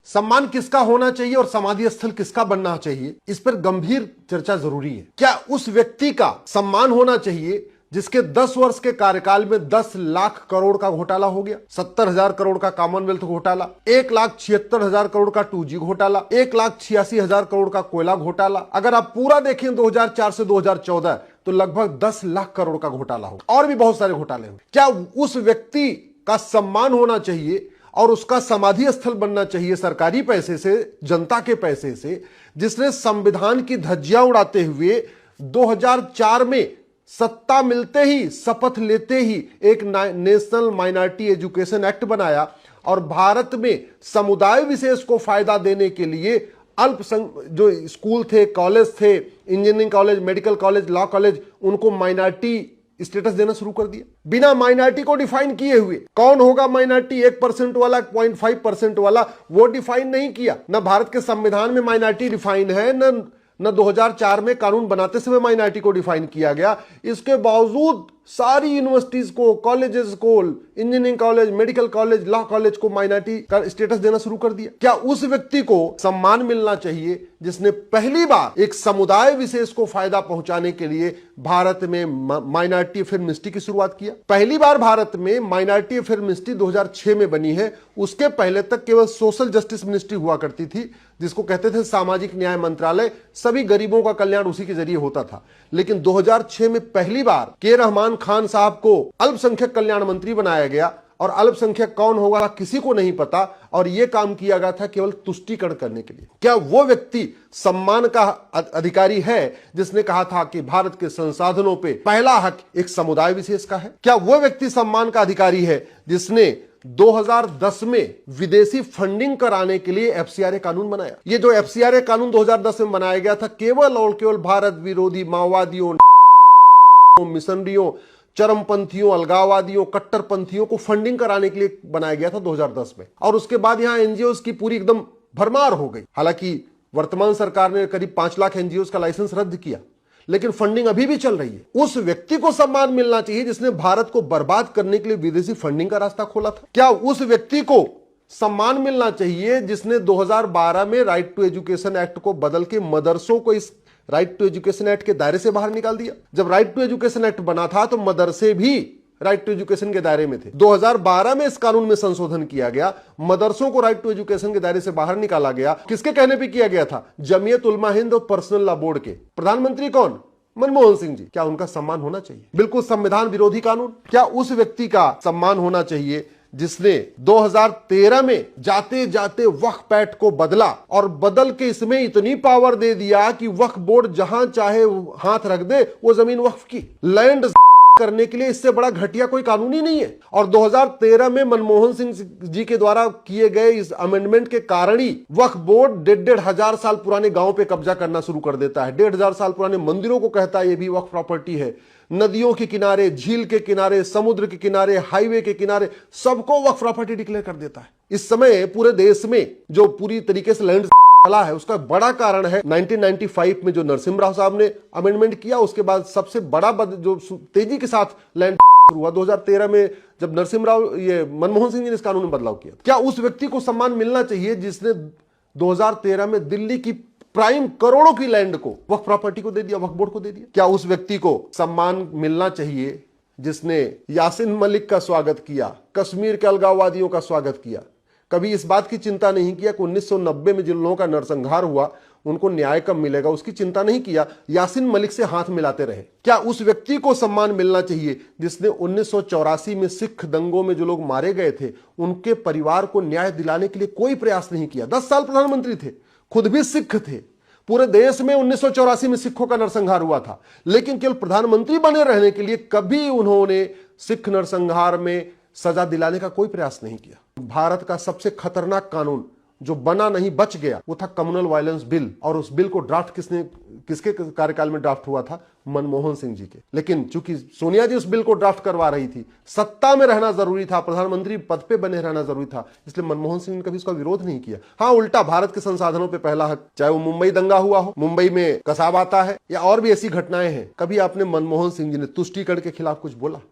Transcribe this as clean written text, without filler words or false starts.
सम्मान किसका होना चाहिए और समाधि स्थल किसका बनना चाहिए, इस पर गंभीर चर्चा जरूरी है। क्या उस व्यक्ति का सम्मान होना चाहिए जिसके 10 वर्ष के कार्यकाल में 10 लाख करोड़ का घोटाला हो गया, 70,000 करोड़ का कॉमनवेल्थ घोटाला, 1,76,000 करोड़ का 2G घोटाला, 1,86,000 करोड़ का कोयला घोटाला। अगर आप पूरा देखें 2004 से 2014 तो लगभग 10 लाख करोड़ का घोटाला हो, और भी बहुत सारे घोटाले हो। क्या उस व्यक्ति का सम्मान होना चाहिए और उसका समाधि स्थल बनना चाहिए सरकारी पैसे से, जनता के पैसे से, जिसने संविधान की धज्जियां उड़ाते हुए 2004 में सत्ता मिलते ही, शपथ लेते ही एक नेशनल माइनॉरिटी एजुकेशन एक्ट बनाया और भारत में समुदाय विशेष को फायदा देने के लिए जो स्कूल थे, कॉलेज थे, engineering college, medical college, law college, उनको माइनॉरिटी स्टेटस देना शुरू कर दिया बिना माइनॉरिटी को डिफाइन किए हुए। कौन होगा माइनॉरिटी, 1% वाला, 0.5% वाला, वो डिफाइन नहीं किया। न भारत के संविधान में माइनॉरिटी डिफाइन है, न 2004 में कानून बनाते समय माइनॉरिटी को डिफाइन किया गया। इसके बावजूद सारी यूनिवर्सिटीज को, कॉलेजेस को, engineering college, medical college, law college को माइनॉरिटी का स्टेटस देना शुरू कर दिया। क्या उस व्यक्ति को सम्मान मिलना चाहिए जिसने पहली बार एक समुदाय विशेष को फायदा पहुंचाने के लिए भारत में माइनॉरिटी अफेयर मिनिस्ट्री की शुरुआत किया? पहली बार भारत में माइनॉरिटी अफेयर मिनिस्ट्री 2006 में बनी है। उसके पहले तक केवल सोशल जस्टिस मिनिस्ट्री हुआ करती थी, जिसको कहते थे सामाजिक न्याय मंत्रालय। सभी गरीबों का कल्याण उसी के जरिए होता था। लेकिन 2006 में पहली बार के रहमान खान साहब को अल्पसंख्यक कल्याण मंत्री बनाया गया, और अल्पसंख्यक कौन होगा किसी को नहीं पता, और यह काम किया गया था केवल तुष्टीकरण करने के लिए। क्या वो व्यक्ति सम्मान का अधिकारी है जिसने कहा था कि भारत के संसाधनों पे पहला हक एक समुदाय विशेष का है? क्या वो व्यक्ति सम्मान का अधिकारी है जिसने 2010 में विदेशी फंडिंग कराने के लिए FCRA कानून बनाया? ये जो FCRA कानून 2010 में बनाया गया था, केवल और केवल भारत विरोधी माओवादियों, मिशनरियों, चरमपंथियों, अलगाववादियों, कट्टरपंथियों को फंडिंग कराने के लिए बनाया गया था 2010 में। और उसके बाद यहां एनजीओज की पूरी एकदम भरमार हो गई। हालांकि वर्तमान सरकार ने करीब 5 लाख एनजीओज का लाइसेंस रद्द किया, लेकिन फंडिंग अभी भी चल रही है। उस व्यक्ति को सम्मान मिलना चाहिए जिसने भारत को बर्बाद करने के लिए विदेशी फंडिंग का रास्ता खोला था। क्या उस व्यक्ति को सम्मान मिलना चाहिए जिसने 2012 में राइट टू एजुकेशन एक्ट को बदल के मदरसों को इस राइट टू एजुकेशन एक्ट के दायरे से बाहर निकाल दिया? जब राइट टू एजुकेशन एक्ट बना था तो मदरसे भी राइट टू एजुकेशन के दायरे में थे। 2012 में इस कानून में संशोधन किया गया, मदरसों को राइट टू एजुकेशन के दायरे से बाहर निकाला गया। किसके कहने पे किया गया था? जमीयत उलमा हिंद और पर्सनल लॉ बोर्ड के। प्रधानमंत्री कौन? मनमोहन सिंह जी। क्या उनका सम्मान होना चाहिए? बिल्कुल संविधान विरोधी कानून। क्या उस व्यक्ति का सम्मान होना चाहिए जिसने 2013 में जाते जाते वक्फ एक्ट को बदला और बदल के इसमें इतनी पावर दे दिया कि वक्फ बोर्ड जहां चाहे हाथ रख दे वो जमीन वक्फ की? लैंड करने के लिए इससे बड़ा घटिया कोई कानून ही नहीं है। और 2013 में मनमोहन सिंह जी के द्वारा किए गए इस अमेंडमेंट के कारण ही वक्फ बोर्ड 1,500 साल पुराने गांव पे कब्जा करना शुरू कर देता है। 1,500 साल पुराने मंदिरों को कहता है ये भी वक्फ प्रॉपर्टी है। नदियों के किनारे, झील के किनारे, समुद्र के किनारे, हाईवे के किनारे, सबको वक्फ प्रॉपर्टी डिक्लेयर कर देता है। इस समय पूरे देश में जो पूरी तरीके से लैंड चला है उसका बड़ा कारण है 1995 में जो नरसिम्हा राव साहब ने अमेंडमेंट किया। उसके बाद सबसे बड़ा जो तेजी के साथ लैंड शुरू हुआ 2013 में जब नरसिम्हा राव, ये मनमोहन सिंह जी ने इस कानून में बदलाव किया। क्या उस व्यक्ति को सम्मान मिलना चाहिए जिसने 2013 में दिल्ली की प्राइम करोड़ों की लैंड को वक्फ प्रॉपर्टी को दे दिया, वक्फ बोर्ड को दे दिया? क्या उस व्यक्ति को सम्मान मिलना चाहिए जिसने यासीन मलिक का स्वागत किया, कश्मीर के अलगाववादियों का स्वागत किया, कभी इस बात की चिंता नहीं किया कि 1990 में जिन लोगों का नरसंहार हुआ उनको न्याय कब मिलेगा, उसकी चिंता नहीं किया, यासीन मलिक से हाथ मिलाते रहे? क्या उस व्यक्ति को सम्मान मिलना चाहिए जिसने 1984 में सिख दंगों में जो लोग मारे गए थे उनके परिवार को न्याय दिलाने के लिए कोई प्रयास नहीं किया? 10 साल प्रधानमंत्री थे, खुद भी सिख थे। पूरे देश में 1984 में सिखों का नरसंहार हुआ था, लेकिन केवल प्रधानमंत्री बने रहने के लिए कभी उन्होंने सिख नरसंहार में सजा दिलाने का कोई प्रयास नहीं किया। भारत का सबसे खतरनाक कानून जो बना नहीं, बच गया, वो था कम्युनल वायलेंस बिल। और उस बिल को ड्राफ्ट किसके कार्यकाल में ड्राफ्ट हुआ था? मनमोहन सिंह जी के। लेकिन चूंकि सोनिया जी उस बिल को ड्राफ्ट करवा रही थी, सत्ता में रहना जरूरी था, प्रधानमंत्री पद पे बने रहना जरूरी था, इसलिए मनमोहन सिंह ने कभी उसका विरोध नहीं किया। हाँ, उल्टा भारत के संसाधनों पे पहला हक, चाहे वो मुंबई दंगा हुआ हो, मुंबई में कसाब आता है या और भी ऐसी घटनाएं हैं, कभी आपने मनमोहन सिंह जी ने तुष्टीकरण के खिलाफ कुछ बोला?